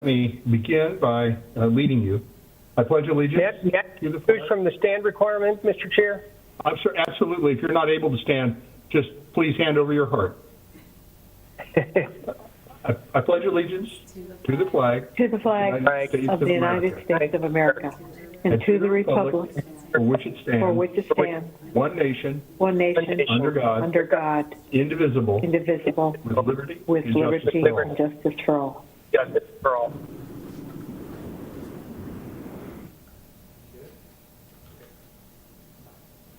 Let me begin by leading you. I pledge allegiance to the flag. From the stand requirement, Mr. Chair? I'm sure, absolutely. If you're not able to stand, just please hand over your heart. I pledge allegiance to the flag of the United States of America, and to the republic for which it stands, one nation, under God, indivisible, with liberty and justice for all. Justice for all.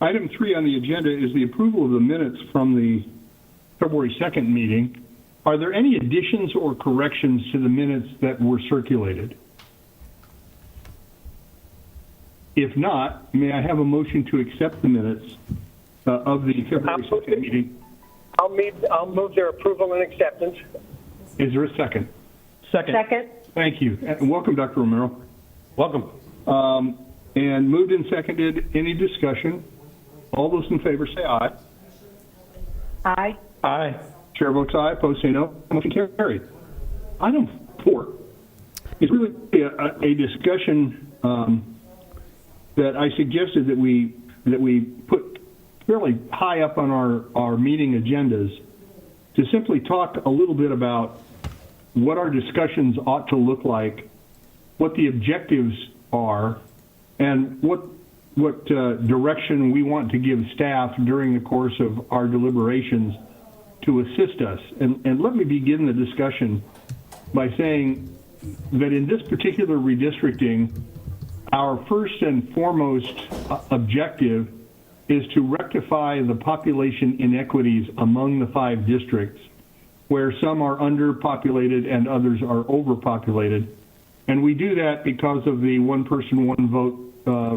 Item 3 on the agenda is the approval of the minutes from the February 2nd meeting. Are there any additions or corrections to the minutes that were circulated? If not, may I have a motion to accept the minutes of the February 2nd meeting? I'll move their approval and acceptance. Is there a second? Second. Thank you. And welcome, Dr. Romero. Welcome. And moved and seconded. Any discussion? All those in favor say aye. Aye. Aye. Chair votes aye. Opposed say no. Motion carried. Item 4 is really a discussion that I suggested that we put fairly high up on our meeting agendas to simply talk a little bit about what our discussions ought to look like, what the objectives are, and what direction we want to give staff during the course of our deliberations to assist us. And let me begin the discussion by saying that in this particular redistricting, our first and foremost objective is to rectify the population inequities among the 5 districts, where some are underpopulated and others are overpopulated. And we do that because of the one person, one vote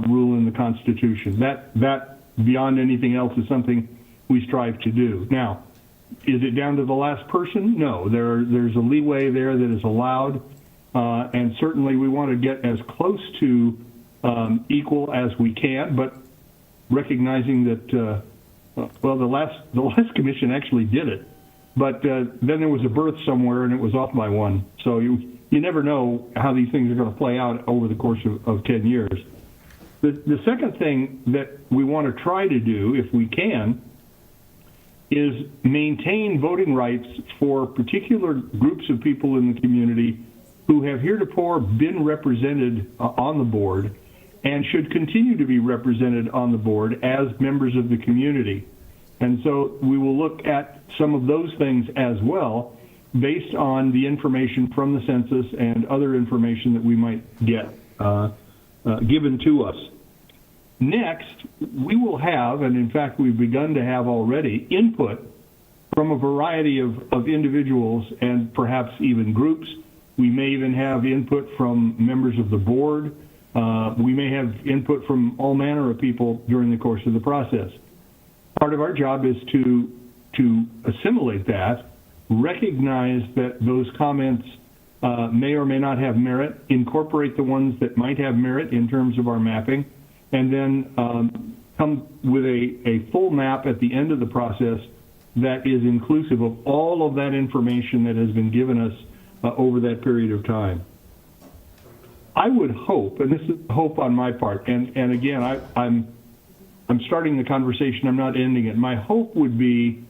rule in the Constitution. That beyond anything else is something we strive to do. Now, is it down to the last person? No, there's a leeway there that is allowed. And certainly we want to get as close to equal as we can, but recognizing that, well, the last commission actually did it. But then there was a birth somewhere, and it was off by 1. So you never know how these things are going to play out over the course of 10 years. The second thing that we want to try to do, if we can, is maintain voting rights for particular groups of people in the community who have heretofore been represented on the board and should continue to be represented on the board as members of the community. And so we will look at some of those things as well, based on the information from the census and other information that we might get given to us. Next, we will have, and in fact we've begun to have already, input from a variety of individuals and perhaps even groups. We may even have input from members of the board. We may have input from all manner of people during the course of the process. Part of our job is to assimilate that, recognize that those comments may or may not have merit, incorporate the ones that might have merit in terms of our mapping, and then come with a full map at the end of the process that is inclusive of all of that information that has been given us over that period of time. I would hope, and this is hope on my part, and again, I'm starting the conversation, I'm not ending it. My hope would be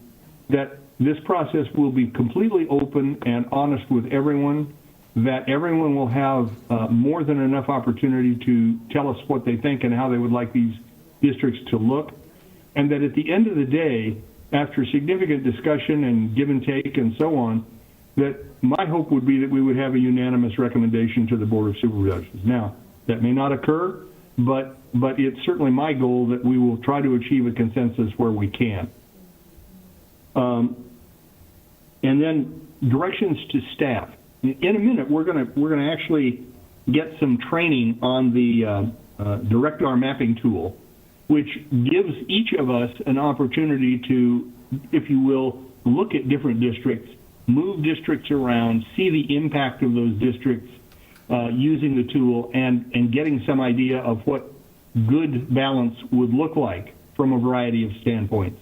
that this process will be completely open and honest with everyone, that everyone will have more than enough opportunity to tell us what they think and how they would like these districts to look, and that at the end of the day, after significant discussion and give and take and so on, that my hope would be that we would have a unanimous recommendation to the Board of Supervisors. Now, that may not occur, but it's certainly my goal that we will try to achieve a consensus where we can. And then directions to staff. In a minute, we're gonna actually get some training on the DirectR mapping tool, which gives each of us an opportunity to, if you will, look at different districts, move districts around, see the impact of those districts using the tool, and getting some idea of what good balance would look like from a variety of standpoints.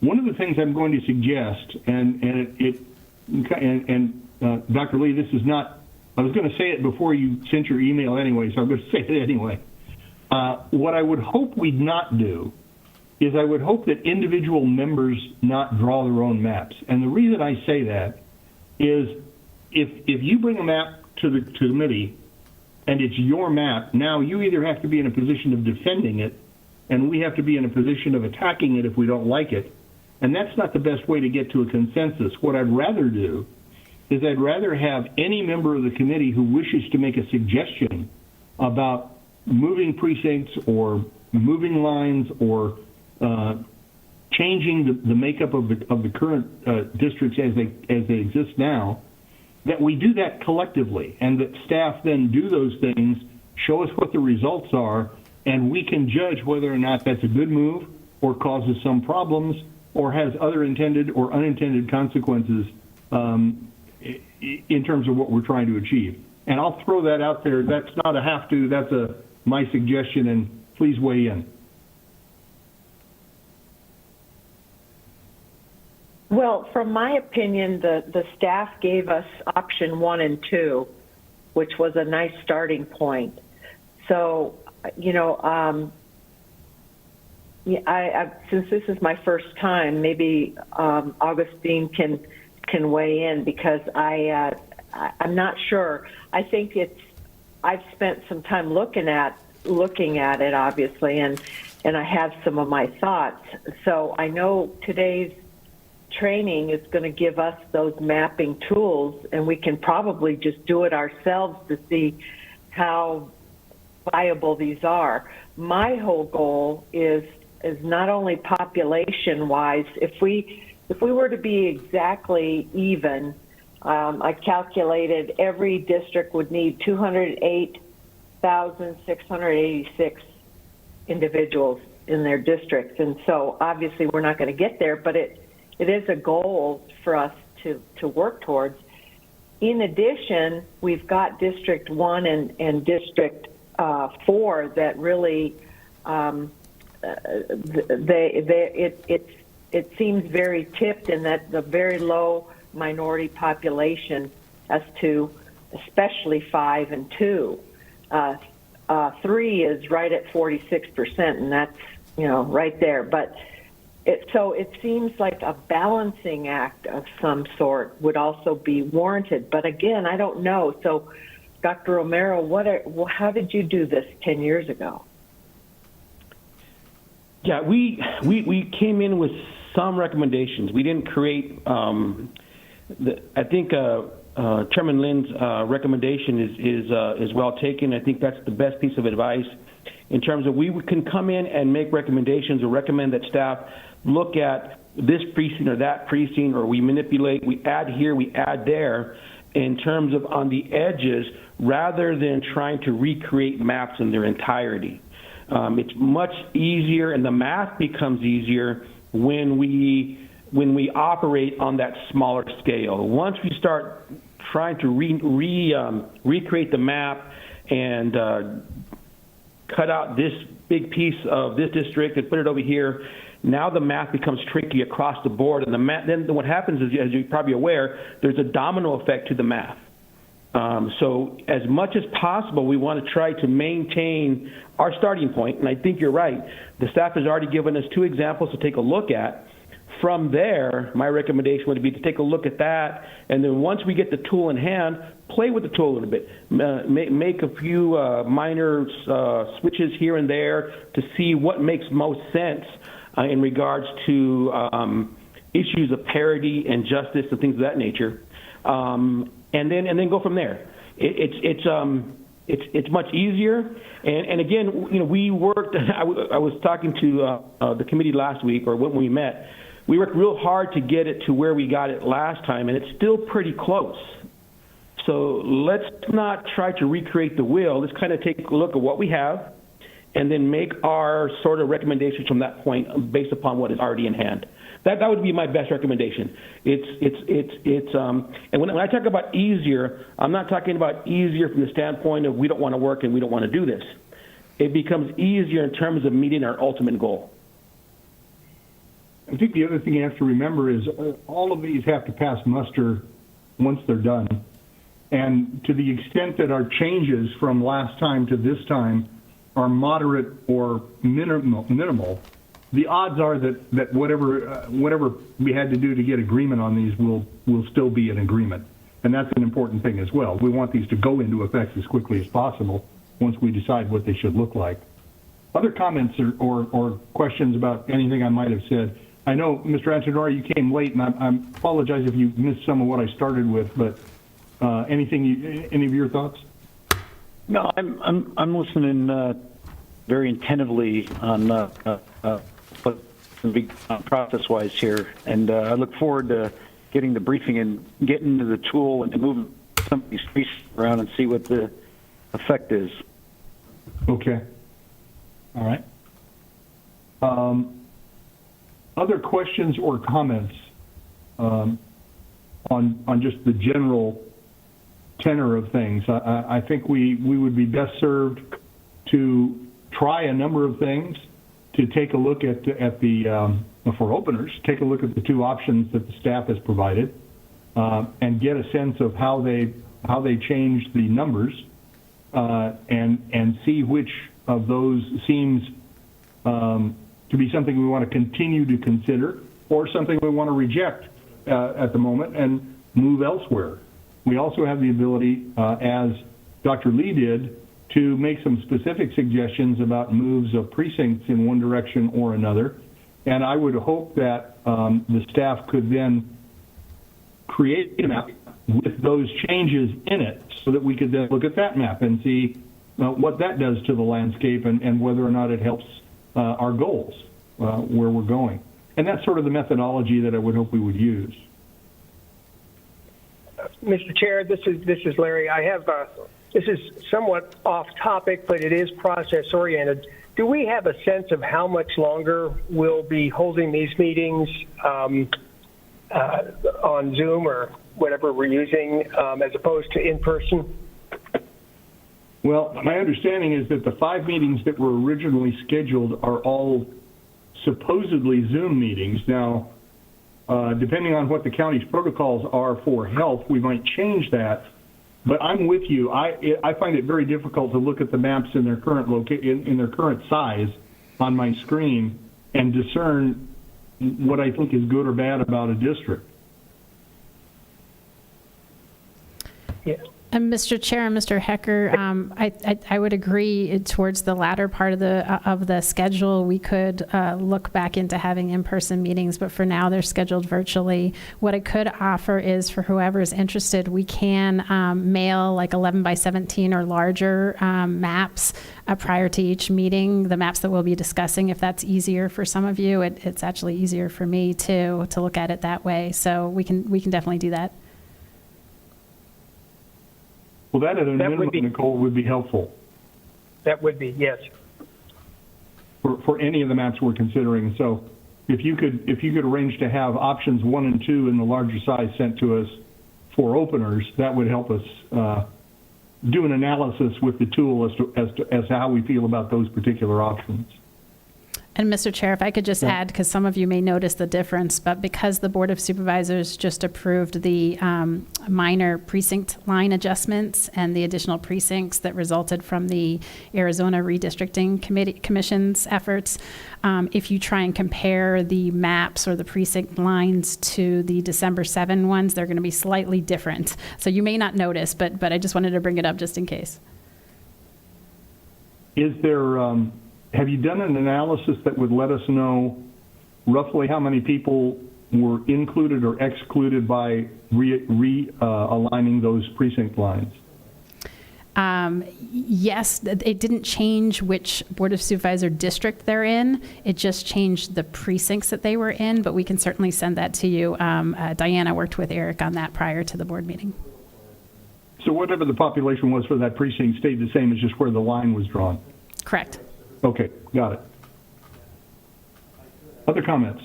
One of the things I'm going to suggest, and Dr. Lee, this is not, I was going to say it before you sent your email anyway, so I'm going to say it anyway. What I would hope we'd not do is I would hope that individual members not draw their own maps. And the reason I say that is if you bring a map to the committee and it's your map, now you either have to be in a position of defending it and we have to be in a position of attacking it if we don't like it. And that's not the best way to get to a consensus. What I'd rather do is I'd rather have any member of the committee who wishes to make a suggestion about moving precincts or moving lines or changing the makeup of the current districts as they exist now, that we do that collectively and that staff then do those things, show us what the results are, and we can judge whether or not that's a good move or causes some problems or has other intended or unintended consequences in terms of what we're trying to achieve. And I'll throw that out there. That's not a have to, that's my suggestion, and please weigh in. Well, from my opinion, the staff gave us option 1 and 2, which was a nice starting point. So, you know, I since this is my first time, maybe Augustine can weigh in because I'm not sure. I think I've spent some time looking at it, obviously, and I have some of my thoughts. So I know today's training is going to give us those mapping tools, and we can probably just do it ourselves to see how viable these are. My whole goal is not only population-wise. If we were to be exactly even, I calculated every district would need 208,686 individuals in their districts, and so obviously we're not going to get there, but it is a goal for us to work towards. In addition, we've got District 1 and District 4 that really it seems very tipped in that the very low minority population as to especially 5 and 2. 3 is right at 46%, and that's, you know, right there. But so it seems like a balancing act of some sort would also be warranted. But again, I don't know. So, Dr. Romero, how did you do this 10 years ago? Yeah, we came in with some recommendations. We didn't create. I think Chairman Lynn's recommendation is well taken. I think that's the best piece of advice in terms of we can come in and make recommendations or recommend that staff look at this precinct or that precinct, or we manipulate, we add here, we add there in terms of on the edges rather than trying to recreate maps in their entirety. It's much easier, and the math becomes easier when we operate on that smaller scale. Once we start trying to recreate the map and cut out this big piece of this district and put it over here, now the math becomes tricky across the board. And then what happens is, as you're probably aware, there's a domino effect to the math. So as much as possible, we want to try to maintain our starting point. And I think you're right. The staff has already given us 2 examples to take a look at. From there, my recommendation would be to take a look at that, and then once we get the tool in hand, play with the tool a little bit. Make a few minor switches here and there to see what makes most sense in regards to issues of parity and justice and things of that nature, and then go from there. It's much easier, and again, you know, we worked. I was talking to the committee last week, or when we met. We worked real hard to get it to where we got it last time, and it's still pretty close. So let's not try to recreate the wheel. Let's kind of take a look at what we have and then make our sort of recommendations from that point based upon what is already in hand. That would be my best recommendation. And when I talk about easier, I'm not talking about easier from the standpoint of we don't want to work and we don't want to do this. It becomes easier in terms of meeting our ultimate goal. I think the other thing you have to remember is all of these have to pass muster once they're done. And to the extent that our changes from last time to this time are moderate or minimal, the odds are that whatever we had to do to get agreement on these will still be an agreement. And that's an important thing as well. We want these to go into effect as quickly as possible once we decide what they should look like. Other comments or questions about anything I might have said? I know, Mr. Antonori, you came late, and I apologize if you missed some of what I started with, but any of your thoughts? No, I'm listening very attentively on what's big process-wise here, and I look forward to getting the briefing and getting into the tool and to move some of these pieces around and see what the effect is. Okay. All right. Other questions or comments on just the general tenor of things? I think we would be best served to try a number of things, to take a look at the for openers, take a look at the two options that the staff has provided, and get a sense of how they change the numbers, and see which of those seems to be something we want to continue to consider, or something we want to reject at the moment and move elsewhere. We also have the ability, as Dr. Lee did, to make some specific suggestions about moves of precincts in one direction or another. And I would hope that the staff could then create a map with those changes in it so that we could then look at that map and see what that does to the landscape and whether or not it helps our goals, where we're going. And that's sort of the methodology that I would hope we would use. Mr. Chair, this is Larry. I have this is somewhat off topic, but it is process oriented. Do we have a sense of how much longer we'll be holding these meetings on Zoom or whatever we're using, as opposed to in person? Well, my understanding is that the 5 meetings that were originally scheduled are all supposedly Zoom meetings. Now, depending on what the county's protocols are for health, we might change that. But I'm with you. I find it very difficult to look at the maps in their current in their current size on my screen and discern what I think is good or bad about a district. Yeah. And Mr. Chair and Mr. Hecker, I would agree towards the latter part of the schedule. We could look back into having in-person meetings, but for now they're scheduled virtually. What I could offer is for whoever is interested, we can mail like 11 by 17 or larger maps prior to each meeting, the maps that we'll be discussing. If that's easier for some of you, it's actually easier for me too to look at it that way. So we can definitely do that. Well, that at a minimum, Nicole, would be helpful. That would be, yes. For any of the maps we're considering. So if you could arrange to have options 1 and 2 in the larger size sent to us for openers, that would help us do an analysis with the tool as to how we feel about those particular options. And Mr. Chair, if I could just add, because some of you may notice the difference, but because the Board of Supervisors just approved the minor precinct line adjustments and the additional precincts that resulted from the Arizona Redistricting Commission's efforts, if you try and compare the maps or the precinct lines to the December 7 ones, they're going to be slightly different. So you may not notice, but I just wanted to bring it up just in case. Is there... Have you done an analysis that would let us know roughly how many people were included or excluded by realigning those precinct lines? Yes, it didn't change which Board of Supervisor district they're in. It just changed the precincts that they were in, but we can certainly send that to you. Diana worked with Eric on that prior to the board meeting. So whatever the population was for that precinct stayed the same, as just where the line was drawn? Correct. Okay, got it. Other comments?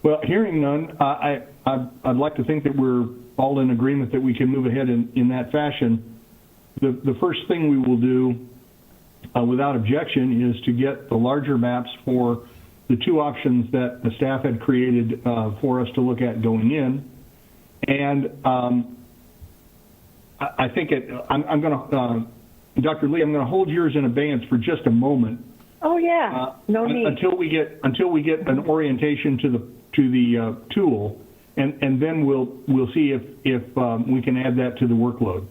Well, hearing none, I'd like to think that we're all in agreement that we can move ahead in that fashion. The first thing we will do, without objection, is to get the larger maps for the two options that the staff had created for us to look at going in. And I think I'm going to, Dr. Lee, I'm going to hold yours in abeyance for just a moment. Oh yeah, no need. Until we get an orientation to the tool, and then we'll see if we can add that to the workload.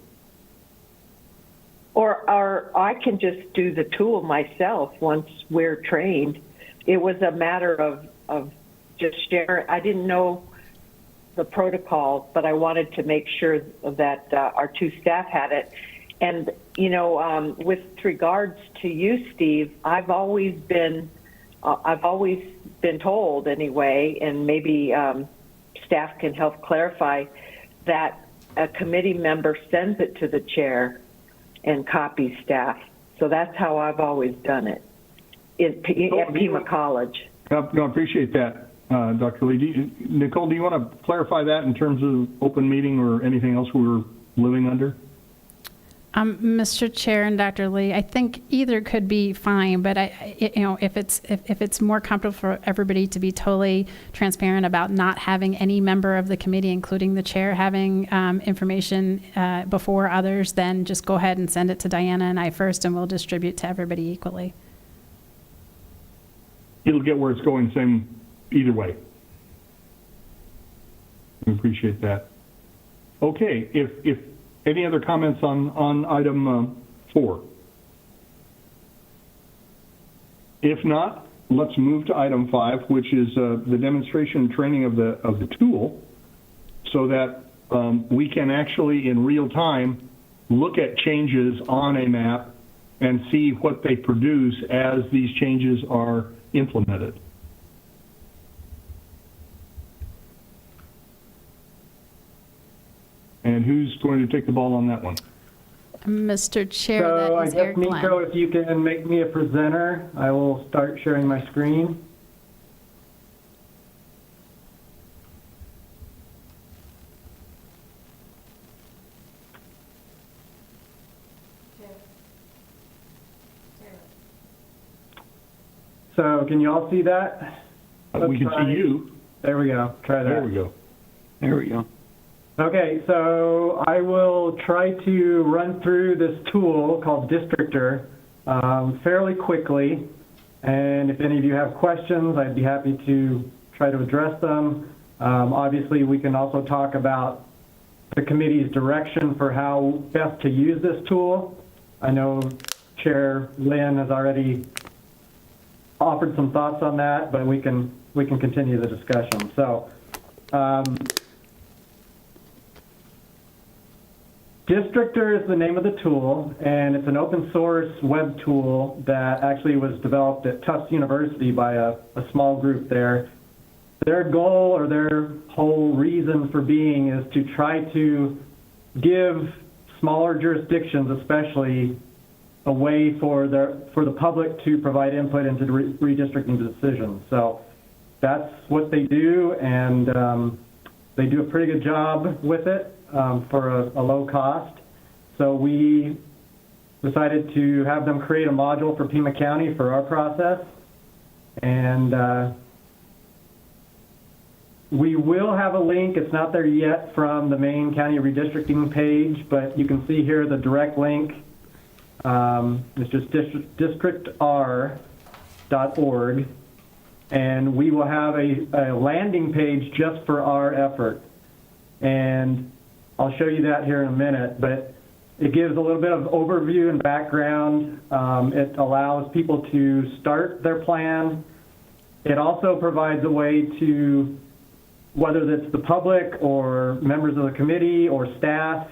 Or I can just do the tool myself once we're trained. It was a matter of just sharing. I didn't know the protocol, but I wanted to make sure that our two staff had it. And, you know, with regards to you, Steve, I've always been told anyway, and maybe staff can help clarify, that a committee member sends it to the chair and copies staff. So that's how I've always done it at Pima College. No, I appreciate that, Dr. Lee. Nicole, do you want to clarify that in terms of open meeting or anything else we were living under? Mr. Chair and Dr. Lee, I think either could be fine, but if it's more comfortable for everybody to be totally transparent about not having any member of the committee, including the chair, having information before others, then just go ahead and send it to Diana and I first, and we'll distribute to everybody equally. It'll get where it's going same either way. We appreciate that. Okay, if any other comments on item 4? If not, let's move to item 5, which is the demonstration and training of the tool, so that we can actually in real time look at changes on a map and see what they produce as these changes are implemented. And who's going to take the ball on that one? Mr. Chair, So that I is guess, Eric Nico, Glenn. if you can make me a presenter, I will start sharing my screen. So can you all see that? We can see you. There we go. Try that. There we go. There we go. Okay, so I will try to run through this tool called Redistricting fairly quickly, and if any of you have questions, I'd be happy to try to address them. Obviously, we can also talk about the committee's direction for how best to use this tool. I know Chair Lynn has already offered some thoughts on that, but we can continue the discussion. So. Redistricting is the name of the tool, and it's an open source web tool that actually was developed at Tufts University by a small group there. Their goal, or their whole reason for being, is to try to give smaller jurisdictions especially a way for the public to provide input into redistricting decisions. So that's what they do, and they do a pretty good job with it. For a low cost. So we decided to have them create a module for Pima County for our process. And we will have a link, it's not there yet, from the main county redistricting page, but you can see here the direct link. It's just districtr.org. And we will have a landing page just for our effort. And I'll show you that here in a minute, but it gives a little bit of overview and background. It allows people to start their plan. It also provides a way to, whether it's the public or members of the committee or staff,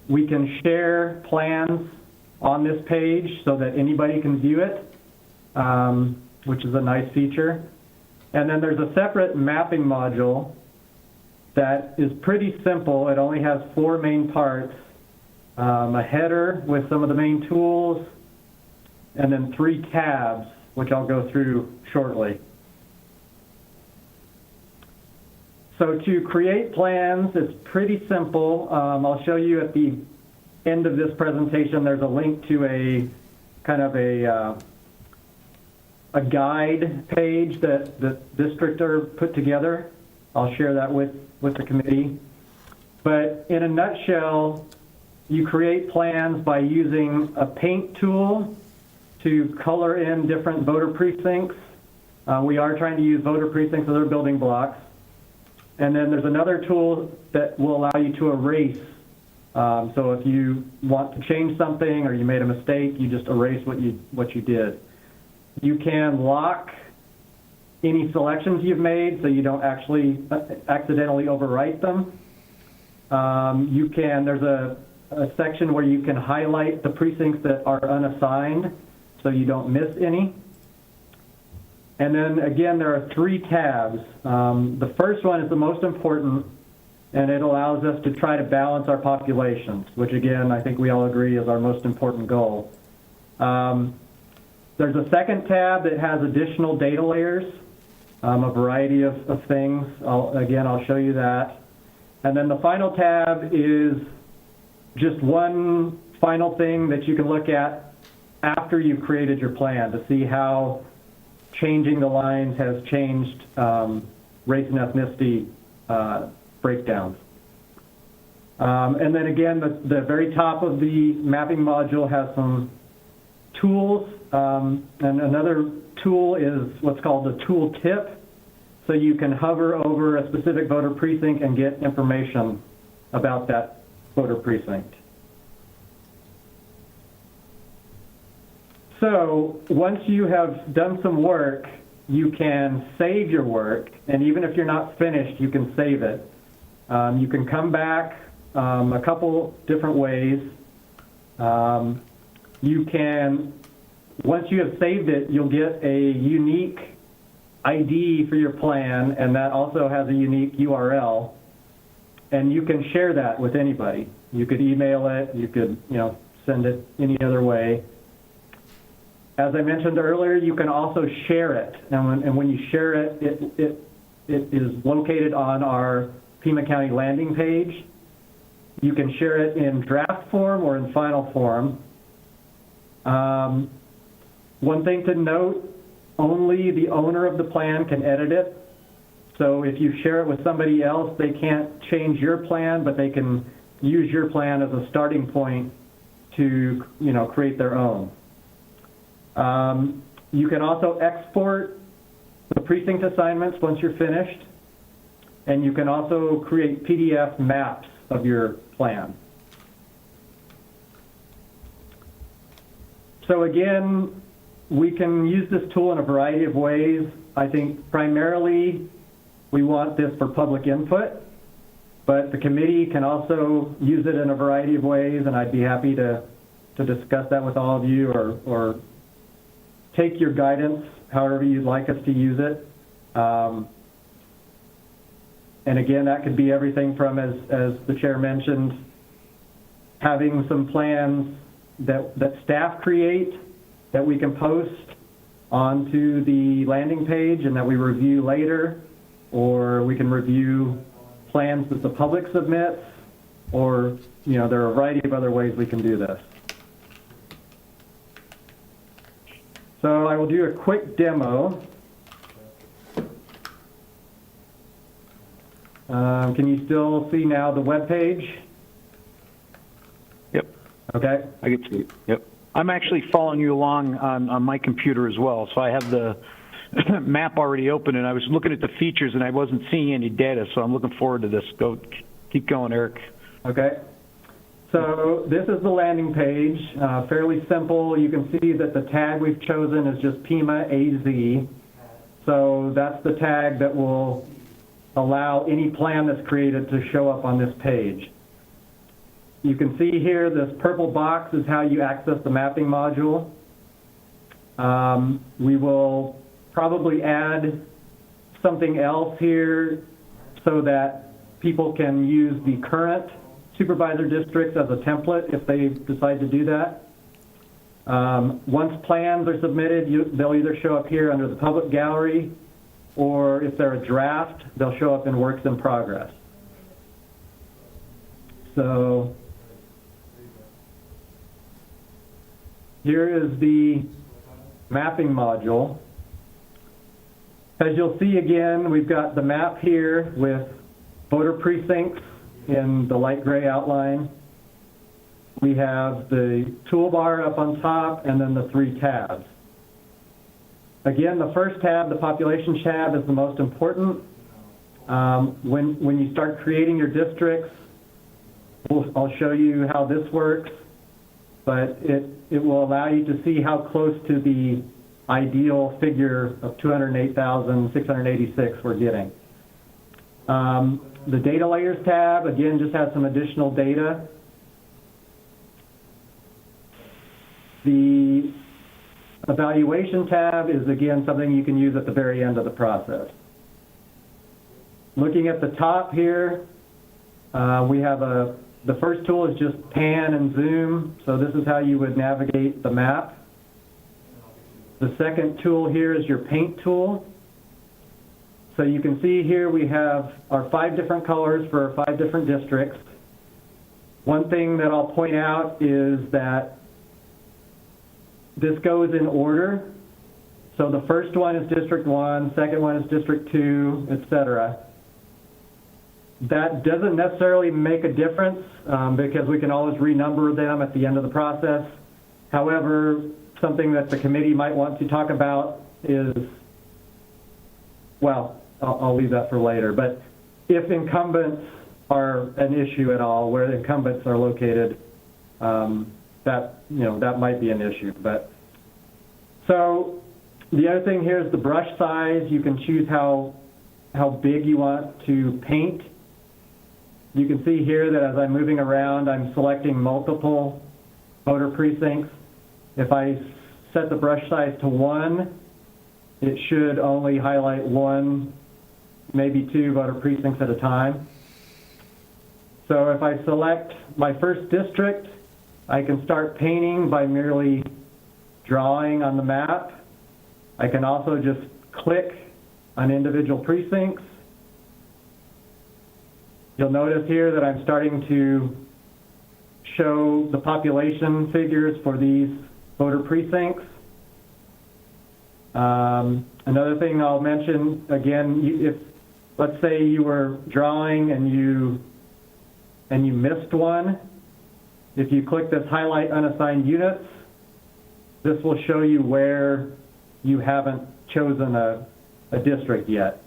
we can share plans on this page so that anybody can view it, which is a nice feature. And then there's a separate mapping module that is pretty simple. It only has 4 main parts, a header with some of the main tools, and then 3 tabs, which I'll go through shortly. So to create plans, it's pretty simple. I'll show you at the end of this presentation, there's a link to a kind of a a guide page that the districtor put together. I'll share that with the committee. But in a nutshell, you create plans by using a paint tool to color in different voter precincts. We are trying to use voter precincts as their building blocks. And then there's another tool that will allow you to erase. So if you want to change something or you made a mistake, you just erase what you did. You can lock any selections you've made so you don't actually accidentally overwrite them. There's a section where you can highlight the precincts that are unassigned so you don't miss any. And then again, there are 3 tabs. The first one is the most important, and it allows us to try to balance our populations, which again, I think we all agree is our most important goal. There's a second tab that has additional data layers, a variety of things. I'll show you that. And then the final tab is just one final thing that you can look at after you've created your plan to see how changing the lines has changed race and ethnicity breakdowns. And then again, the very top of the mapping module has some tools, and another tool is what's called the tool tip. So you can hover over a specific voter precinct and get information about that voter precinct. So once you have done some work, you can save your work, and even if you're not finished, you can save it. You can come back a couple different ways. You can, once you have saved it, you'll get a unique ID for your plan, and that also has a unique URL, and you can share that with anybody. You could email it, you could send it any other way. As I mentioned earlier, you can also share it, and when you share it, it is located on our Pima County landing page. You can share it in draft form or in final form. One thing to note, only the owner of the plan can edit it. So if you share it with somebody else, they can't change your plan, but they can use your plan as a starting point to create their own. You can also export the precinct assignments once you're finished, and you can also create PDF maps of your plan. So again, we can use this tool in a variety of ways. I think primarily we want this for public input, but the committee can also use it in a variety of ways, and I'd be happy to discuss that with all of you or take your guidance however you'd like us to use it. And again, that could be everything from, as the chair mentioned, having some plans that staff create that we can post onto the landing page and that we review later, or we can review plans that the public submits, or there are a variety of other ways we can do this. So I will do a quick demo. Can you still see now the web page? Yep. Okay. I can see it. Yep. I'm actually following you along on my computer as well. So I have the map already open, and I was looking at the features, and I wasn't seeing any data. So I'm looking forward to this. Keep going, Eric. Okay. So this is the landing page, fairly simple. You can see that the tag we've chosen is just Pima AZ. So that's the tag that will allow any plan that's created to show up on this page. You can see here this purple box is how you access the mapping module. We will probably add something else here so that people can use the current supervisor districts as a template if they decide to do that. Once plans are submitted, they'll either show up here under the public gallery, or if they're a draft, they'll show up in works in progress. So here is the mapping module. As you'll see again, we've got the map here with voter precincts in the light gray outline. We have the toolbar up on top and then the 3 tabs. Again, the first tab, the population tab, is the most important. When you start creating your districts, I'll show you how this works, but it will allow you to see how close to the ideal figure of 208,686 we're getting. The data layers tab, again, just has some additional data. The evaluation tab is, again, something you can use at the very end of the process. Looking at the top here, we have the first tool is just pan and zoom, so this is how you would navigate the map. The second tool here is your paint tool. So you can see here we have our 5 different colors for our 5 different districts. One thing that I'll point out is that this goes in order. So the first one is District 1, second one is District 2, etc. That doesn't necessarily make a difference because we can always renumber them at the end of the process. However, something that the committee might want to talk about is, well, I'll leave that for later. But if incumbents are an issue at all, where the incumbents are located, that might be an issue. But so the other thing here is the brush size. You can choose how big you want to paint. You can see here that as I'm moving around, I'm selecting multiple voter precincts. If I set the brush size to 1, it should only highlight 1, maybe 2 voter precincts at a time. So if I select my first district, I can start painting by merely drawing on the map. I can also just click on individual precincts. You'll notice here that I'm starting to show the population figures for these voter precincts. Another thing I'll mention, again, if let's say you were drawing and you missed one, if you click this highlight unassigned units, this will show you where you haven't chosen a district yet.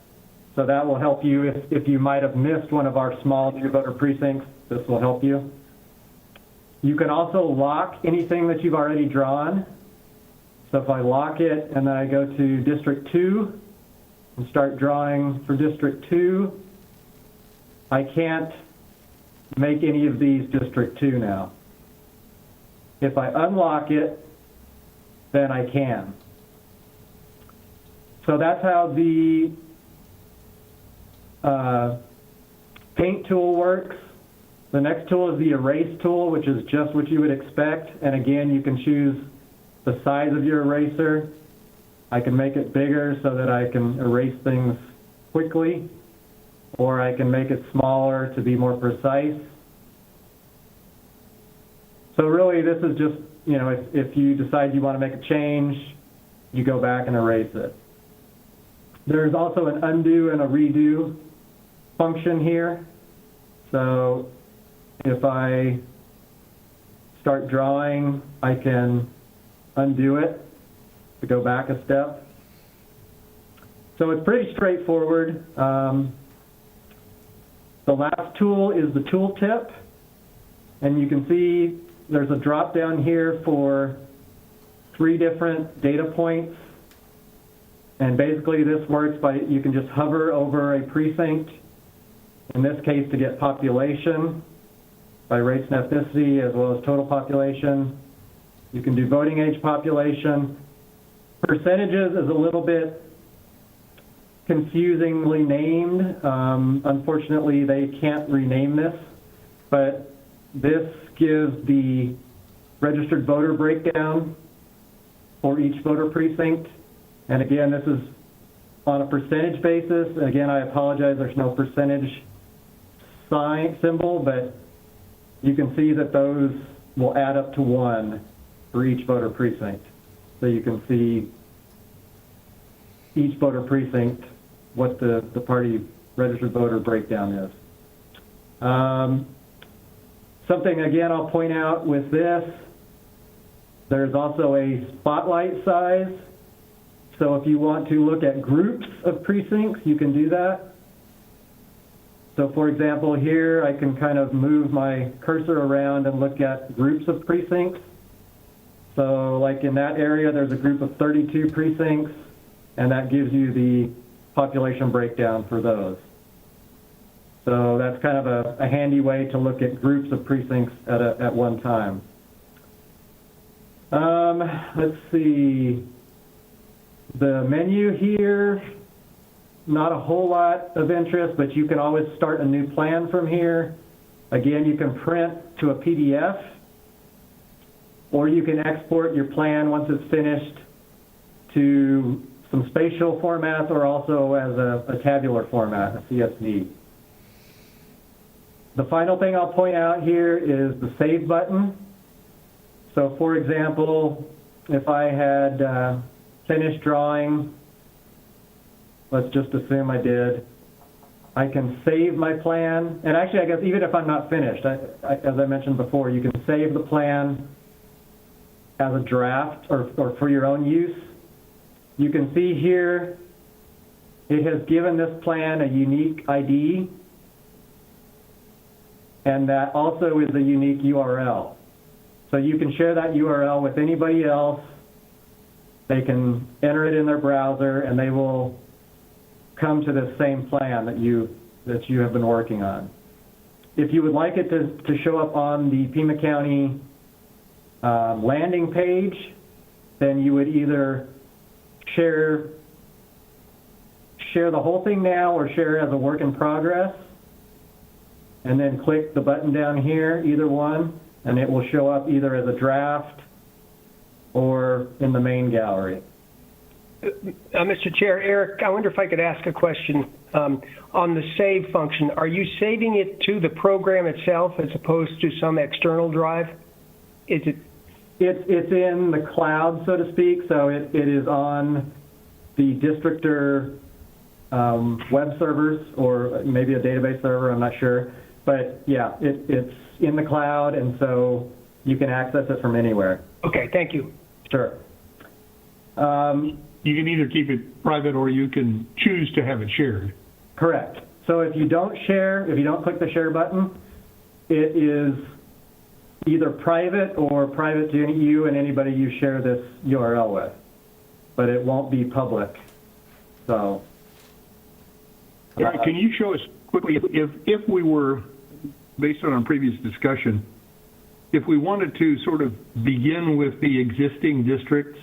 So that will help you if you might have missed one of our small new voter precincts. This will help you. You can also lock anything that you've already drawn. So if I lock it and then I go to District 2 and start drawing for District 2, I can't make any of these District 2 now. If I unlock it, then I can. So that's how the paint tool works. The next tool is the erase tool, which is just what you would expect. And again, you can choose the size of your eraser. I can make it bigger so that I can erase things quickly, or I can make it smaller to be more precise. So really, this is just, if you decide you want to make a change, you go back and erase it. There's also an undo and a redo function here. So if I start drawing, I can undo it to go back a step. So it's pretty straightforward. The last tool is the tooltip, and you can see there's a drop down here for 3 different data points. And basically this works by, you can just hover over a precinct, in this case to get population by race and ethnicity as well as total population. You can do voting age population. Percentages is a little bit confusingly named. Unfortunately, they can't rename this, but this gives the registered voter breakdown for each voter precinct. And again, this is on a percentage basis. Again, I apologize, there's no percentage symbol, but you can see that those will add up to 1 for each voter precinct. So you can see each voter precinct, what the party registered voter breakdown is. Something, again, I'll point out with this, there's also a spotlight size. So if you want to look at groups of precincts, you can do that. So for example, here I can kind of move my cursor around and look at groups of precincts. So like in that area, there's a group of 32 precincts, and that gives you the population breakdown for those. So that's kind of a handy way to look at groups of precincts at one time. Let's see. The menu here, not a whole lot of interest, but you can always start a new plan from here. Again, you can print to a PDF, or you can export your plan once it's finished to some spatial formats or also as a tabular format, a CSV. The final thing I'll point out here is the Save button. So for example, if I had finished drawing, let's just assume I did, I can save my plan. And actually, I guess even if I'm not finished, as I mentioned before, you can save the plan as a draft or for your own use. You can see here, it has given this plan a unique ID, and that also is a unique URL. So you can share that URL with anybody else. They can enter it in their browser, and they will come to the same plan that you have been working on. If you would like it to show up on the Pima County landing page, then you would either share the whole thing now or share as a work in progress, and then click the button down here, either one, and it will show up either as a draft or in the main gallery. Mr. Chair, Eric, I wonder if I could ask a question. On the save function, are you saving it to the program itself as opposed to some external drive? Is it? It's in the cloud, so to speak, so it is on the Districtor web servers or maybe a database server, I'm not sure. But yeah, it's in the cloud, and so you can access it from anywhere. Okay, thank you. Sure. You can either keep it private or you can choose to have it shared. Correct. So if you don't share, if you don't click the share button, it is either private or private to you and anybody you share this URL with, but it won't be public. So. Eric, can you show us quickly, if we were, based on our previous discussion, if we wanted to sort of begin with the existing districts,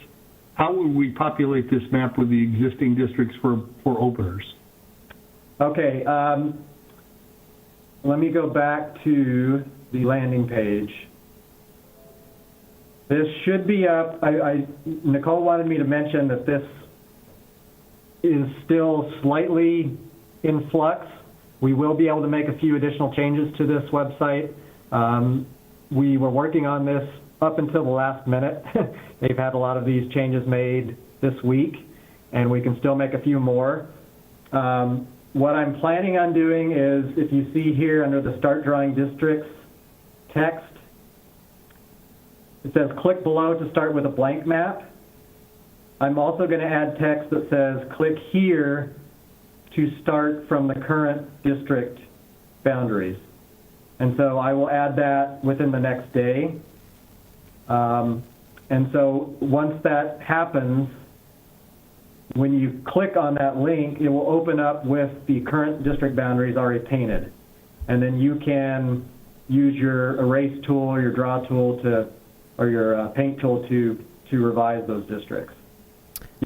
how would we populate this map with the existing districts for openers? Okay, let me go back to the landing page. This should be up. Nicole wanted me to mention that this is still slightly in flux. We will be able to make a few additional changes to this website. We were working on this up until the last minute. They've had a lot of these changes made this week, and we can still make a few more. What I'm planning on doing is, if you see here under the Start Drawing Districts text, it says click below to start with a blank map. I'm also going to add text that says click here to start from the current district boundaries. And so I will add that within the next day. And so once that happens, when you click on that link, it will open up with the current district boundaries already painted. And then you can use your erase tool or your draw tool or your paint tool to revise those districts.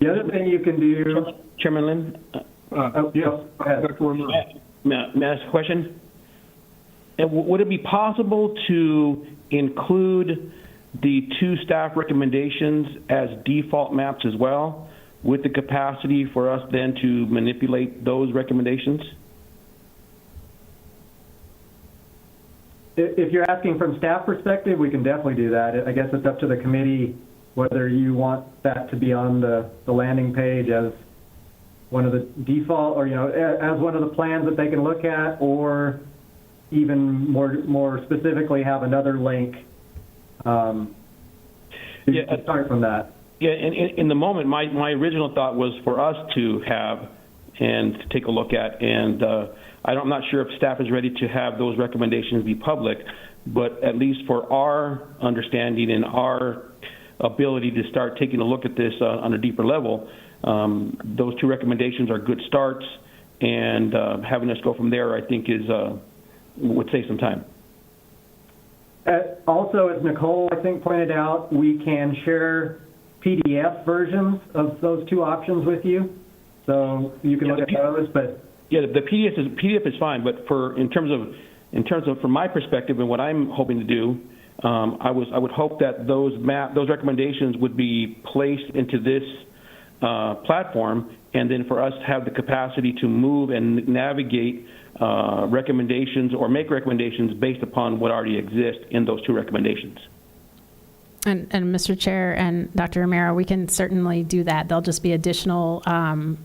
The other thing you can do... Chairman Lynn? Yes, go ahead. May I ask a question? And would it be possible to include the two staff recommendations as default maps as well, with the capacity for us then to manipulate those recommendations? If you're asking from staff perspective, we can definitely do that. I guess it's up to the committee whether you want that to be on the landing page as one of the default, or, as one of the plans that they can look at, or even more specifically have another link to start from that. Yeah, in the moment, my original thought was for us to have and to take a look at, and I'm not sure if staff is ready to have those recommendations be public, but at least for our understanding and our ability to start taking a look at this on a deeper level, those two recommendations are good starts, and having us go from there, I think, would save some time. Also, as Nicole, I think, pointed out, we can share PDF versions of those two options with you, so you can look at those. But yeah, the PDF is fine, but in terms of from my perspective and what I'm hoping to do, I would hope that those recommendations would be placed into this platform, and then for us to have the capacity to move and navigate recommendations or make recommendations based upon what already exists in those two recommendations. And Mr. Chair and Dr. Romero, we can certainly do that. There'll just be additional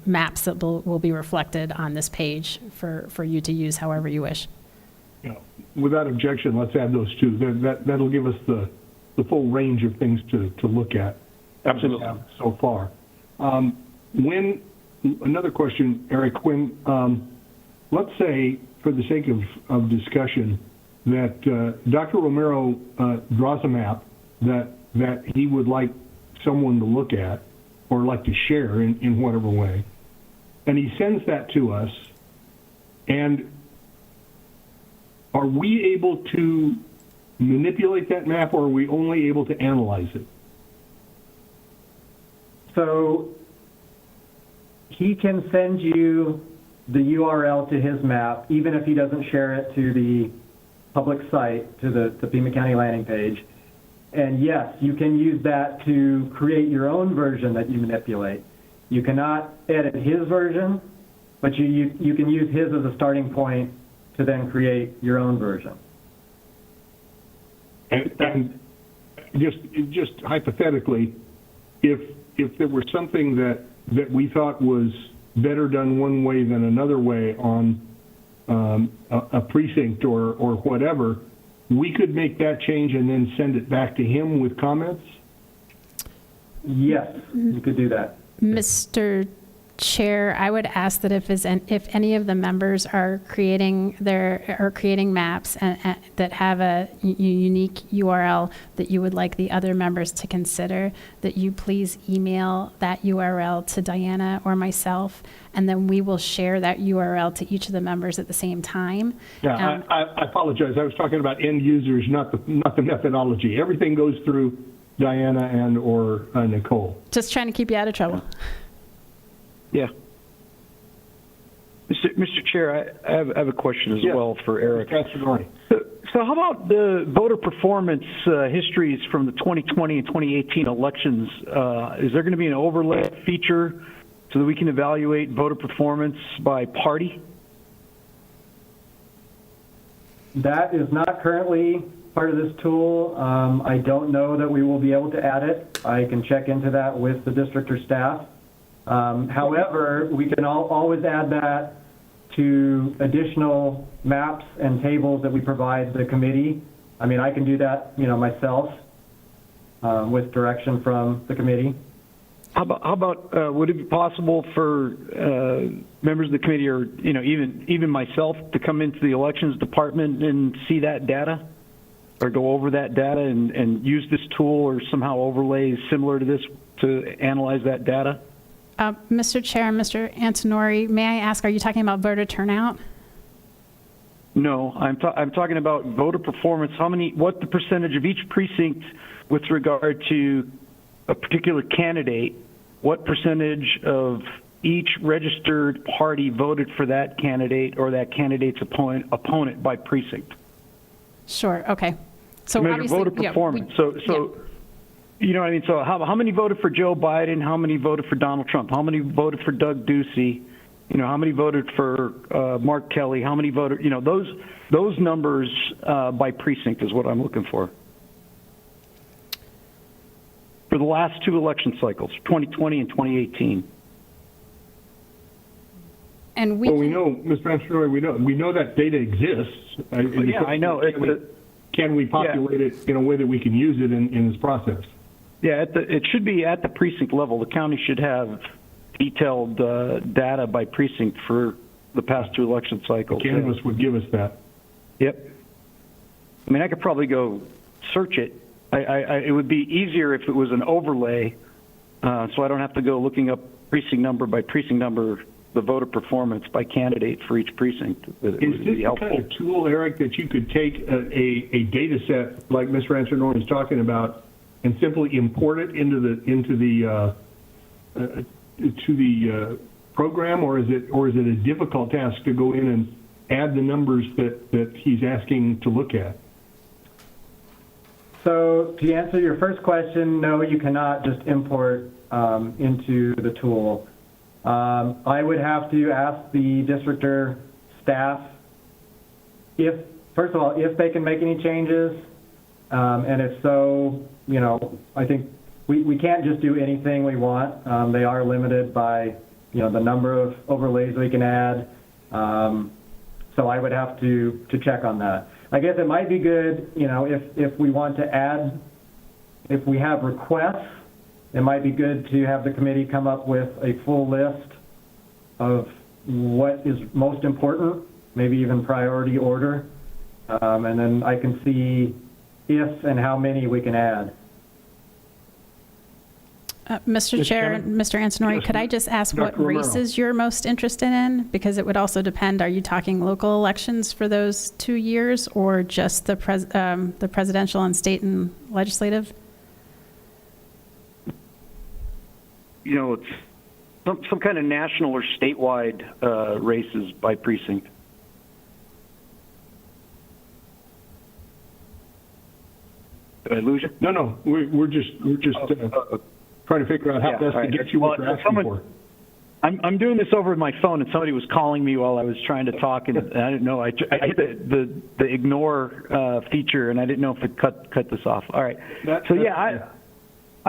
maps that will be reflected on this page for you to use however you wish. Without objection, let's add those two. That'll give us the full range of things to look at. Absolutely. So far. Another question, Eric, let's say, for the sake of discussion, that Dr. Romero draws a map that he would like someone to look at or like to share in whatever way, and he sends that to us, and are we able to manipulate that map, or are we only able to analyze it? So he can send you the URL to his map, even if he doesn't share it to the public site, to the Pima County landing page. And yes, you can use that to create your own version that you manipulate. You cannot edit his version, but you can use his as a starting point to then create your own version. And just hypothetically, if there were something that we thought was better done one way than another way on a precinct or whatever, we could make that change and then send it back to him with comments? Yes, you could do that. Mr. Chair, I would ask that if any of the members are creating maps that have a unique URL that you would like the other members to consider, that you please email that URL to Diana or myself, and then we will share that URL to each of the members at the same time. Yeah, I apologize. I was talking about end users, not the methodology. Everything goes through Diana and or Nicole. Just trying to keep you out of trouble. Yeah. Mr. Chair, I have a question as well for Eric. So how about the voter performance histories from the 2020 and 2018 elections? Is there going to be an overlay feature so that we can evaluate voter performance by party? That is not currently part of this tool. I don't know that we will be able to add it. I can check into that with the district or staff. However, we can always add that to additional maps and tables that we provide the committee. I mean, I can do that, myself, with direction from the committee. How about would it be possible for members of the committee, or even myself, to come into the elections department and see that data, or go over that data and use this tool or somehow overlay similar to this to analyze that data? Mr. Chair, Mr. Antonori, may I ask, are you talking about voter turnout? No, I'm talking about voter performance. What the percentage of each precinct with regard to a particular candidate, what percentage of each registered party voted for that candidate or that candidate's opponent by precinct? Sure. Okay. So measure voter performance. You know what I mean? So how many voted for Joe Biden? How many voted for Donald Trump? How many voted for Doug Ducey? How many voted for Mark Kelly? How many voted? Those numbers by precinct is what I'm looking for the last two election cycles, 2020 and 2018. And we Well, we know, Mr. Antonori, we know that data exists. Yeah, I know. Can we populate it in a way that we can use it in this process? Yeah, it should be at the precinct level. The county should have detailed data by precinct for the past 2 election cycles. Canvas would give us that. Yep. I mean, I could probably go search it. It would be easier if it was an overlay, so I don't have to go looking up precinct number by precinct number, the voter performance by candidate for each precinct. Is this the kind of tool, Eric, that you could take a data set like Mr. Antonori is talking about and simply import it into the program, or is it a difficult task to go in and add the numbers that he's asking to look at? So to answer your first question, no, you cannot just import into the tool. I would have to ask the districtor staff first of all, if they can make any changes, and if so, I think we can't just do anything we want. They are limited by, the number of overlays we can add. So I would have to check on that. I guess it might be good, if we want to add, if we have requests, it might be good to have the committee come up with a full list of what is most important, maybe even priority order, and then I can see if and how many we can add. Mr. Chair, Mr. Antonori, Yes, could I just ask Dr. what Romero. races you're most interested in? Because it would also depend, are you talking local elections for those 2 years or just the presidential and state and legislative? It's some kind of national or statewide races by precinct. Did I lose you? No, we're just trying to figure out how best to get you what you're asking for. I'm doing this over my phone, and somebody was calling me while I was trying to talk, and I didn't know. I hit the ignore feature, and I didn't know if it cut this off. All right.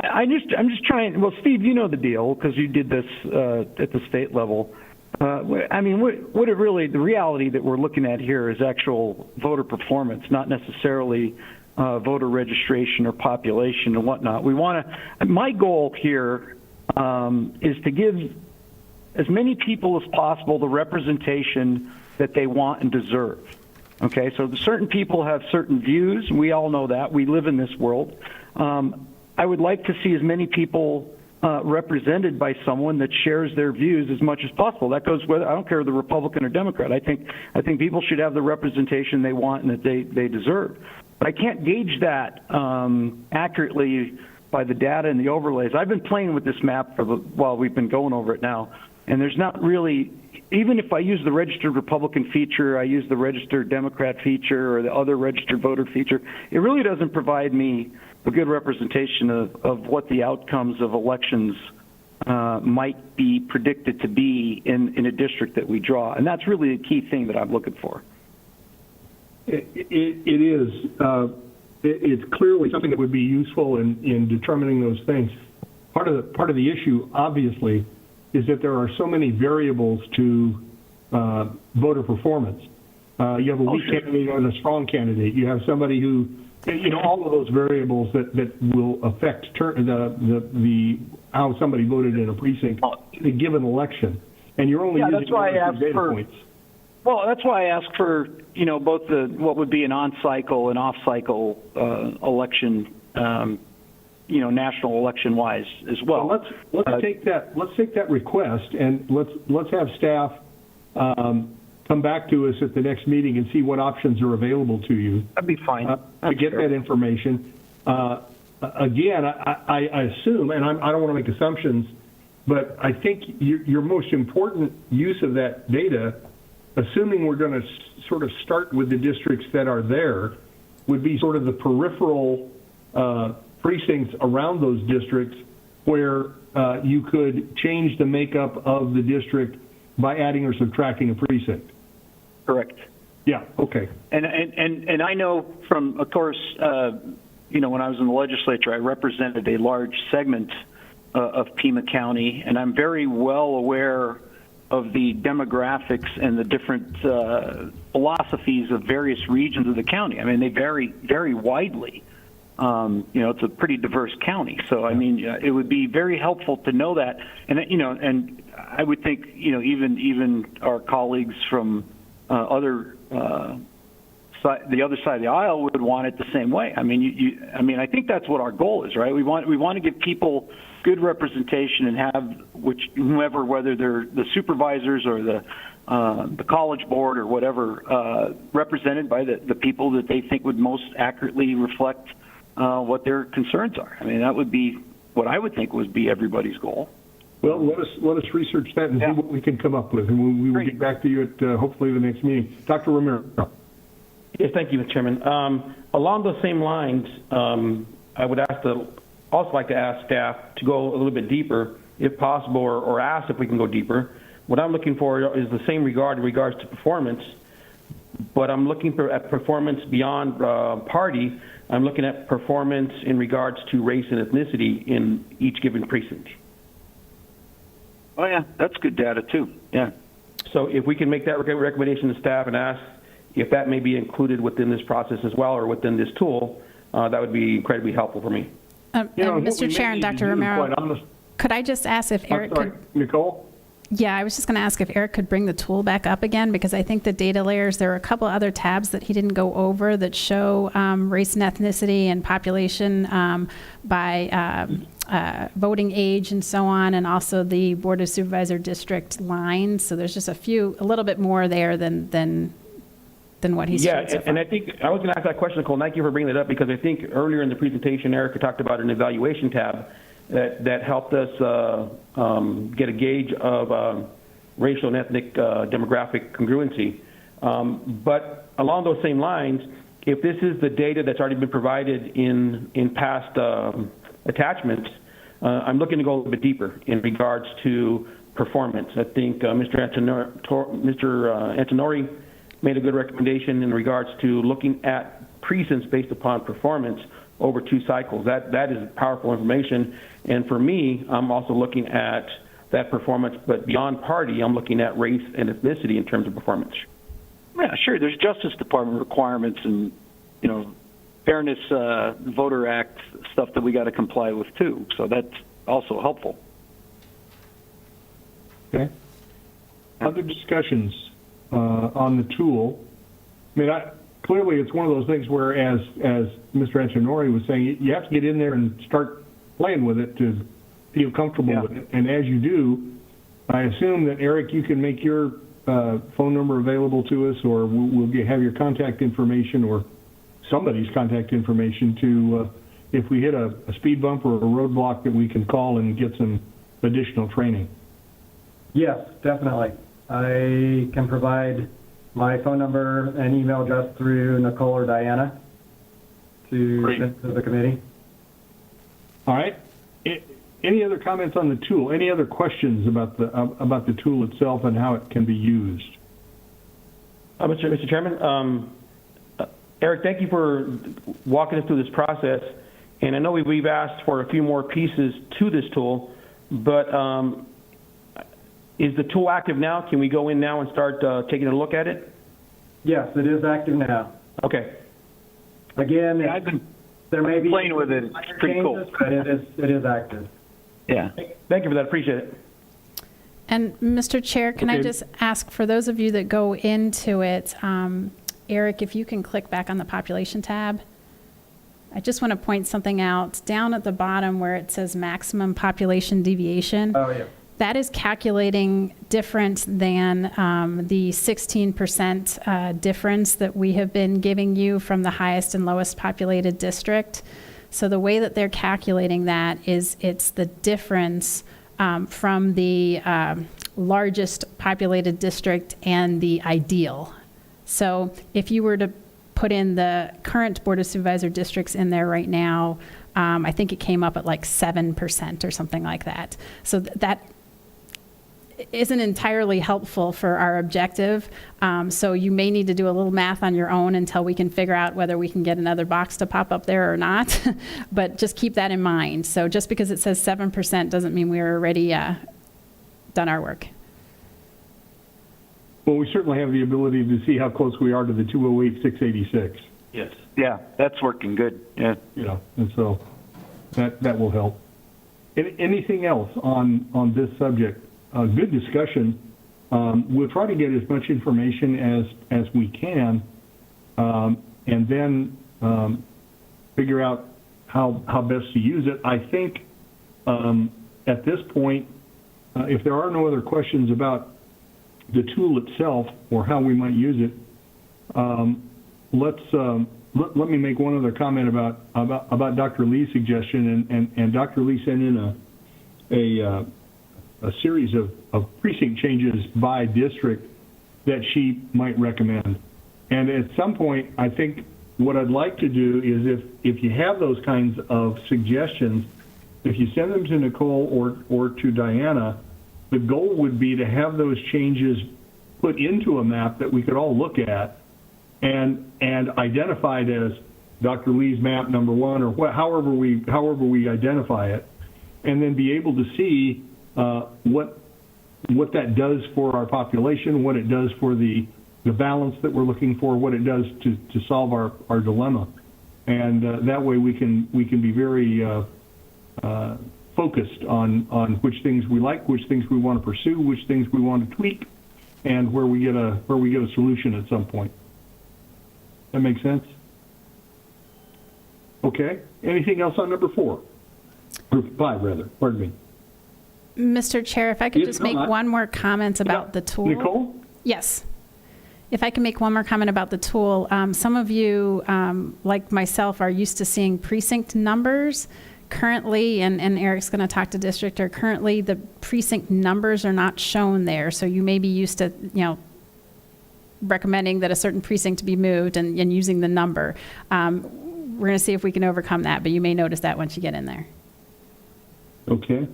I'm just trying. Well, Steve, you know the deal because you did this at the state level. I mean, the reality that we're looking at here is actual voter performance, not necessarily voter registration or population and whatnot. My goal here is to give as many people as possible the representation that they want and deserve. Okay, so certain people have certain views. We all know that. We live in this world. I would like to see as many people represented by someone that shares their views as much as possible. That goes whether I don't care if they're Republican or Democrat. I think people should have the representation they want and that they deserve. But I can't gauge that accurately by the data and the overlays. I've been playing with this map while we've been going over it now, and there's not really, even if I use the registered Republican feature, I use the registered Democrat feature or the other registered voter feature, it really doesn't provide me a good representation of what the outcomes of elections might be predicted to be in a district that we draw. And that's really the key thing that I'm looking for. It is. It's clearly something that would be useful in determining those things. Part of the issue, obviously, is that there are so many variables to voter performance. You have a weak candidate and a strong candidate. You have somebody who, all of those variables that will affect the how somebody voted in a precinct in a given election. And you're only using one or two data points. Well, that's why I asked for, both what would be an on-cycle and off-cycle election, national election-wise as well. Let's take that request and let's have staff come back to us at the next meeting and see what options are available to you. That'd be fine. To get that information. Again, I assume, and I don't want to make assumptions, but I think your most important use of that data, assuming we're going to sort of start with the districts that are there, would be sort of the peripheral precincts around those districts where you could change the makeup of the district by adding or subtracting a precinct. Correct. Yeah, okay. And I know from, of course, when I was in the legislature, I represented a large segment of Pima County, and I'm very well aware of the demographics and the different philosophies of various regions of the county. I mean, they vary very widely. It's a pretty diverse county. So, I mean, it would be very helpful to know that. And, and I would think, even our colleagues from the other side of the aisle would want it the same way. I mean, I think that's what our goal is, right? We want to give people good representation and have whomever, whether they're the supervisors or the college board or whatever, represented by the people that they think would most accurately reflect what their concerns are. I mean, that would be what I would think would be everybody's goal. Well, let us research that and see what we can come up with, and we will get back to you at hopefully the next meeting. Dr. Romero. Yes, thank you, Mr. Chairman. Along those same lines, I would also like to ask staff to go a little bit deeper, if possible, or ask if we can go deeper. What I'm looking for is the same regard in regards to performance, but I'm looking at performance beyond party. I'm looking at performance in regards to race and ethnicity in each given precinct. Oh, yeah, that's good data, too. Yeah. So if we can make that recommendation to staff and ask if that may be included within this process as well or within this tool, that would be incredibly helpful for me. And Mr. Chair and Dr. Romero, could I just ask if Eric could... Nicole? Yeah, I was just going to ask if Eric could bring the tool back up again, because I think the data layers, there are a couple other tabs that he didn't go over that show race and ethnicity and population by voting age and so on, and also the Board of Supervisor district lines. So there's just a little bit more there than what he's showed so far. And I think I was going to ask that question, Nicole. Thank you for bringing it up, because I think earlier in the presentation, Erica talked about an evaluation tab that helped us get a gauge of racial and ethnic demographic congruency. But along those same lines, if this is the data that's already been provided in past attachments, I'm looking to go a little bit deeper in regards to performance. I think Mr. Antonori made a good recommendation in regards to looking at precincts based upon performance over 2 cycles. That is powerful information. And for me, I'm also looking at that performance, but beyond party, I'm looking at race and ethnicity in terms of performance. Yeah, sure. There's Justice Department requirements and, Fairness Voter Act stuff that we got to comply with too. So that's also helpful. Okay. Other discussions on the tool? I mean, clearly it's one of those things where, as Mr. Antonori was saying, you have to get in there and start playing with it to feel comfortable with it. And as you do, I assume that, Eric, you can make your phone number available to us, or we'll have your contact information or somebody's contact information to, if we hit a speed bump or a roadblock, that we can call and get some additional training. Yes, definitely. I can provide my phone number and email address through Nicole or Diana to send to the committee. All right. Any other comments on the tool? Any other questions about the tool itself and how it can be used? Mr. Chairman, Eric, thank you for walking us through this process. And I know we've asked for a few more pieces to this tool, but is the tool active now? Can we go in now and start taking a look at it? Yes, it is active now. Okay. Again, I've been there may be playing with it. It's pretty cool. But it is active. Yeah. Thank you for that. Appreciate it. And Mr. Chair, can I just ask, for those of you that go into it, Eric, if you can click back on the population tab. I just want to point something out. Down at the bottom where it says maximum population deviation, that is calculating different than the 16% difference that we have been giving you from the highest and lowest populated district. So the way that they're calculating that is it's the difference from the largest populated district and the ideal. So if you were to put in the current Board of Supervisor districts in there right now, I think it came up at like 7% or something like that. So that isn't entirely helpful for our objective. So you may need to do a little math on your own until we can figure out whether we can get another box to pop up there or not. But just keep that in mind. So just because it says 7% doesn't mean we're already done our work. Well, we certainly have the ability to see how close we are to the 208, 686. Yes. Yeah, that's working good. Yeah. You know, and so that will help. Anything else on this subject? Good discussion. We'll try to get as much information as we can, and then figure out how best to use it. I think at this point, if there are no other questions about the tool itself or how we might use it, let me make one other comment about Dr. Lee's suggestion, and Dr. Lee sent in a series of precinct changes by district that she might recommend. And at some point, I think what I'd like to do is if you have those kinds of suggestions, if you send them to Nicole or to Diana, the goal would be to have those changes put into a map that we could all look at and identified as Dr. Lee's map number 1 or however we identify it, and then be able to see what that does for our population, what it does for the balance that we're looking for, what it does to solve our dilemma, and that way we can be very focused on which things we like, which things we want to pursue, which things we want to tweak, and where we get a solution at some point. That makes sense? Okay. Anything else on number 4? Or 5, rather. Pardon me. Mr. Chair, if I could If just make not- one more comment about the tool. Nicole? Yes. If I can make one more comment about the tool. Some of you, like myself, are used to seeing precinct numbers. Currently, and Eric's going to talk to district, or currently the precinct numbers are not shown there. So you may be used to, recommending that a certain precinct be moved and using the number. We're going to see if we can overcome that, but you may notice that once you get in there. Okay.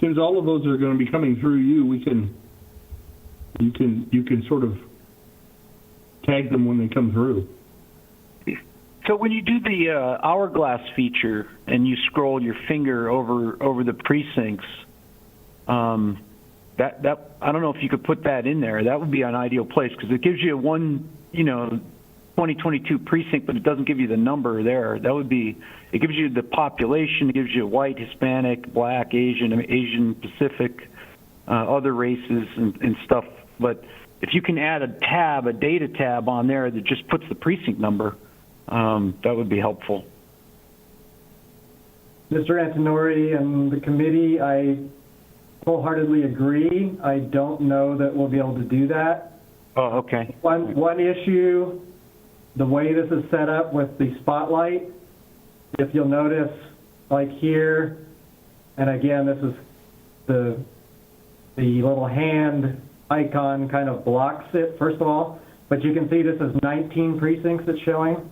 Since all of those are going to be coming through you, you can sort of tag them when they come through. So when you do the hourglass feature and you scroll your finger over the precincts, that I don't know if you could put that in there. That would be an ideal place because it gives you one, 2022 precinct, but it doesn't give you the number there. It gives you the population, it gives you white, Hispanic, Black, Asian Pacific, other races and stuff. But if you can add a data tab on there that just puts the precinct number, that would be helpful. Mr. Antonori and the committee, I wholeheartedly agree. I don't know that we'll be able to do that. Oh, okay. One issue, the way this is set up with the spotlight, if you'll notice, like here, and again, this is the little hand icon kind of blocks it, first of all, but you can see this is 19 precincts it's showing.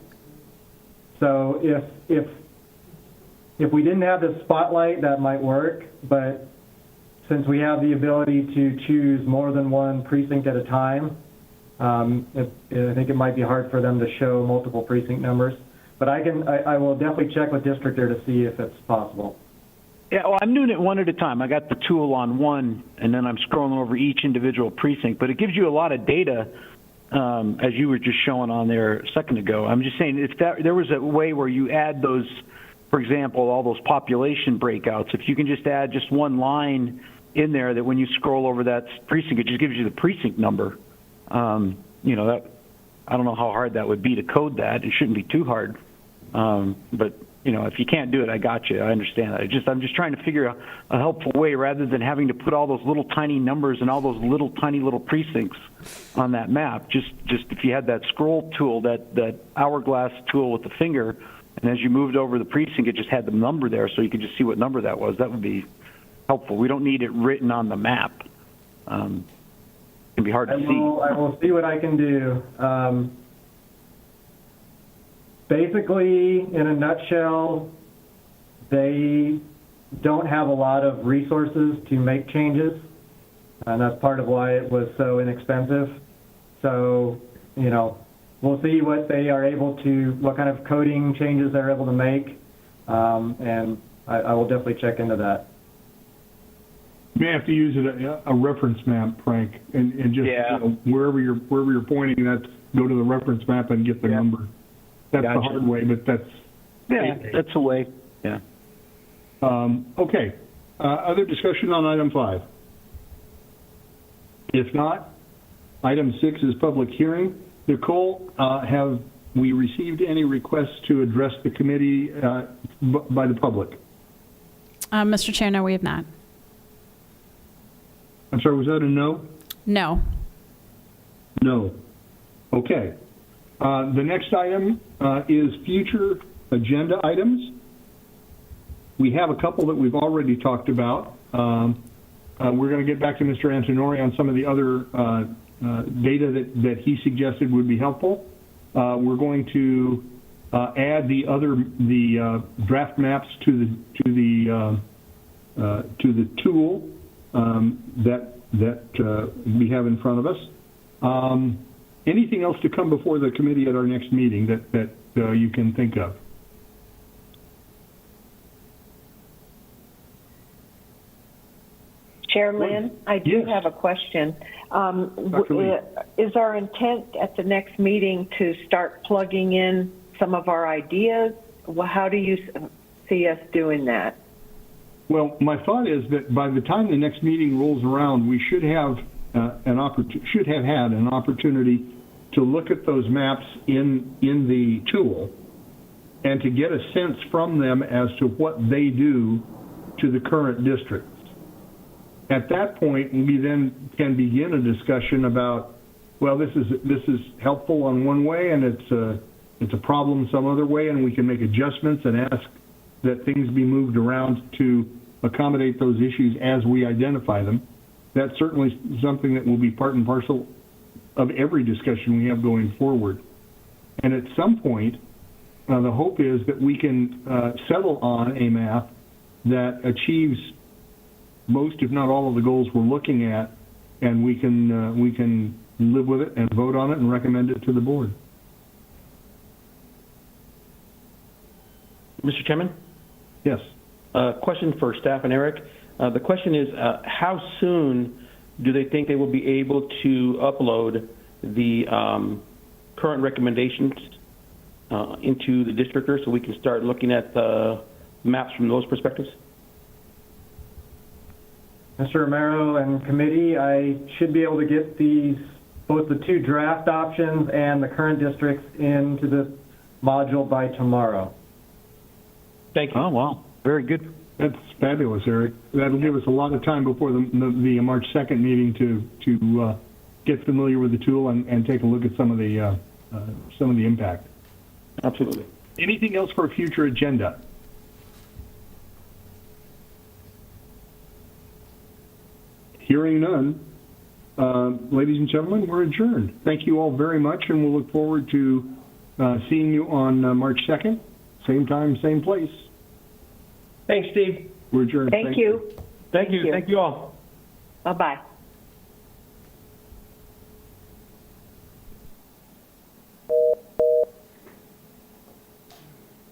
So if we didn't have this spotlight, that might work, but since we have the ability to choose more than one precinct at a time, I think it might be hard for them to show multiple precinct numbers. But I will definitely check with Districtor to see if it's possible. Yeah, well, I'm doing it one at a time. I got the tool on one, and then I'm scrolling over each individual precinct. But it gives you a lot of data, as you were just showing on there a second ago. I'm just saying, if there was a way where you add those, for example, all those population breakouts, if you can just add just one line in there that when you scroll over that precinct, it just gives you the precinct number. That I don't know how hard that would be to code that. It shouldn't be too hard. But if you can't do it, I got you. I understand that. I'm just trying to figure out a helpful way rather than having to put all those little tiny numbers and all those little tiny little precincts on that map. Just if you had that scroll tool, that hourglass tool with the finger, and as you moved over the precinct, it just had the number there, so you could just see what number that was. That would be helpful. We don't need it written on the map. It can be hard to see. I will see what I can do. Basically, in a nutshell, they don't have a lot of resources to make changes, and that's part of why it was so inexpensive. So, we'll see what they are able to, what kind of coding changes they're able to make, and I will definitely check into that. May have to use a reference map, Frank, and just Yeah. wherever you're pointing, go to the reference map and get the number. That's the Gotcha. hard way, but that's That's a way. Yeah. okay. Other discussion on item 5? If not, item 6 is public hearing. Nicole, have we received any requests to address the committee by the public? Mr. Chair, no, we have not. I'm sorry, was that a no? No. No. Okay. The next item is future agenda items. We have a couple that we've already talked about. We're going to get back to Mr. Antonori on some of the other data that he suggested would be helpful. We're going to add the draft maps to the tool that we have in front of us. Anything else to come before the committee at our next meeting that you can think of? Chair Lynn, I do Yes. have a question. Dr. Lee. Is our intent at the next meeting to start plugging in some of our ideas? How do you see us doing that? Well, my thought is that by the time the next meeting rolls around, we should have had an opportunity to look at those maps in the tool and to get a sense from them as to what they do to the current districts. At that point, we then can begin a discussion about, well, this is helpful on one way, and it's a problem some other way, and we can make adjustments and ask that things be moved around to accommodate those issues as we identify them. That's certainly something that will be part and parcel of every discussion we have going forward. And at some point, the hope is that we can settle on a map that achieves most, if not all, of the goals we're looking at, and we can live with it and vote on it and recommend it to the board. Mr. Chairman? Yes. Question for staff and Eric. The question is, how soon do they think they will be able to upload the current recommendations into the districtor so we can start looking at the maps from those perspectives? Mr. Romero and committee, I should be able to get both the 2 draft options and the current districts into this module by tomorrow. Thank you. Oh, wow. Very good. That's fabulous, Eric. That'll give us a lot of time before the March 2nd meeting to get familiar with the tool and take a look at some of the impact. Absolutely. Anything else for a future agenda? Hearing none, ladies and gentlemen, we're adjourned. Thank you all very much, and we'll look forward to seeing you on March 2nd, same time, same place. Thanks, Steve. We're adjourned. Thank you. Thank you. Thank you all. Bye-bye.